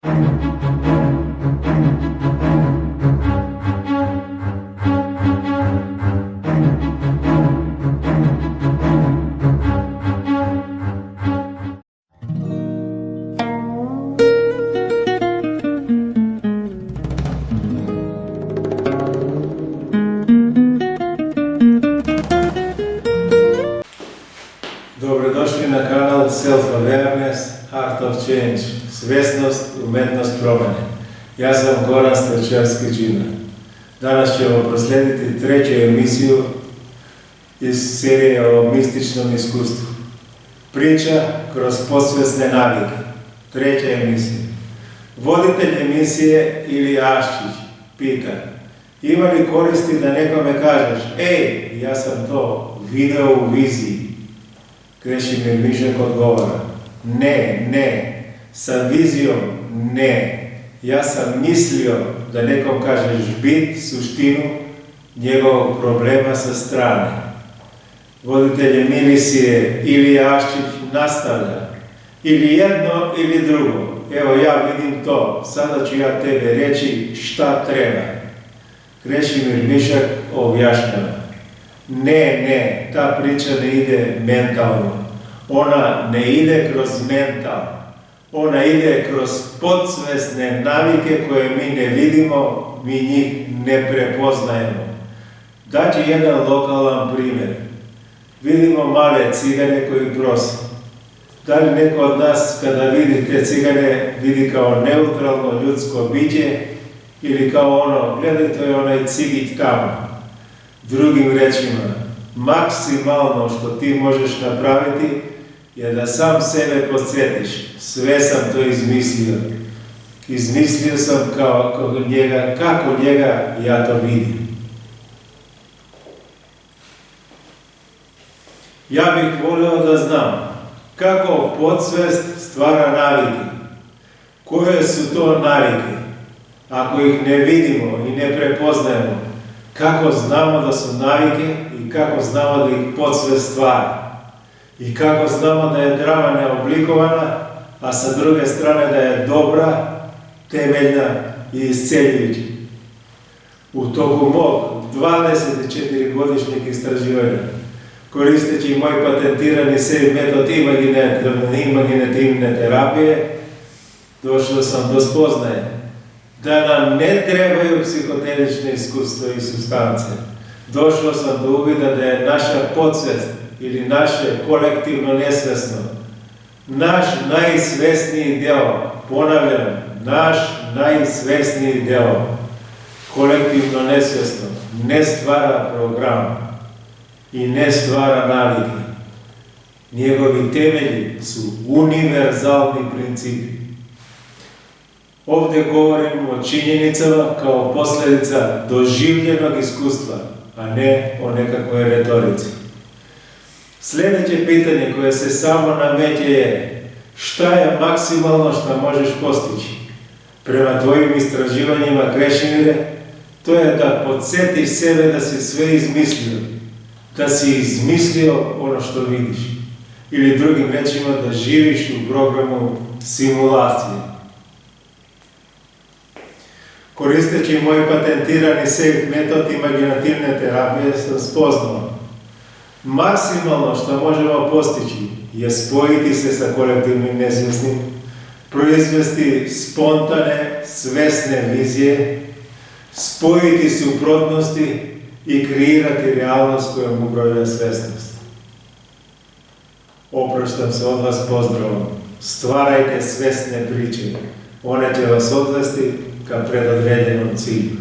Dobrodošli na kanal Self-Awareness, Art of Change, svjesnost, umetnost promjene. Ja sam Goran Stačevski-Đina. Danas ćemo proslijediti treću emisiju iz serije o mističnom iskustvu. Priča kroz podsvjesne navike. Treća emisija. Voditelj emisije ili Aščić pita: ima li koristi da nekome kažeš: ej, ja sam to video u viziji? Krešimir Mišek odgovara: ne, sa vizijom ne. Ja sam mislio da nekom kažeš bit, suštinu njegovog problema sa strane. Voditelj emisije ili Aščić nastavlja: ili jedno ili drugo. Evo, ja vidim to, sada ću ja tebe reći šta treba. Krešimir Mišek objašnjava: ne, ta priča ne ide mentalno. Ona ne ide kroz mental. Ona ide kroz podsvesne navike koje mi ne vidimo, mi njih ne prepoznajemo. Daću jedan lokalan primjer. Vidimo male cigane koji prose. Da li neko od nas kada vidi te cigane vidi kao neutralno ljudsko biće ili kao ono: gledaj, to je onaj cigić tamo. Drugim rečima, maksimalno što ti možeš napraviti je da sam sebe podsjetiš: sve sam to izmislio. Izmislio sam kako njega ja to vidim. Ja bih volio da znam kako podsvest stvara navike. Koje su to navike? Ako ih ne vidimo i ne prepoznajemo, kako znamo da su navike i kako znamo da ih podsvest stvara? I kako znamo da je drama neoblikovana, a sa druge strane da je dobra, temeljna i isceljujuća? U toku mog 24-godišnjeg istraživanja, koristeći moj patentirani sebi metod imaginativne terapije, došao sam do spoznaje da nam ne trebaju psihodelične iskustva i supstance. Došao sam do uvida da je naša podsvest ili naše kolektivno nesvesno, naš najsvesniji deo, ponavljam, naš najsvesniji deo, kolektivno nesvesno, ne stvara program i ne stvara navike. Njegovi temelji su univerzalni principi. Ovdje govorimo o činjenicama kao posljedica doživljenog iskustva, a ne o nekakvoj retorici. Sljedeće pitanje koje se samo nameće je: šta je maksimalno što možeš postići? Prema tvojim istraživanjima, Krešimire, to je da podsjetiš sebe da si sve izmislio, da si izmislio ono što vidiš. Ili drugim rečima, da živiš u programu simulacije. Koristeći moj patentirani safe metod imaginativne terapije sam spoznao: maksimalno što možemo postići je spojiti se sa kolektivnim nesvjesnim, proizvesti spontane, svesne vizije, spojiti suprotnosti i kreirati realnost kojom upravlja svesnost. Opraštam se od vas pozdravom. Stvarajte svesne priče. One će vas odvesti ka predodređenom cilju.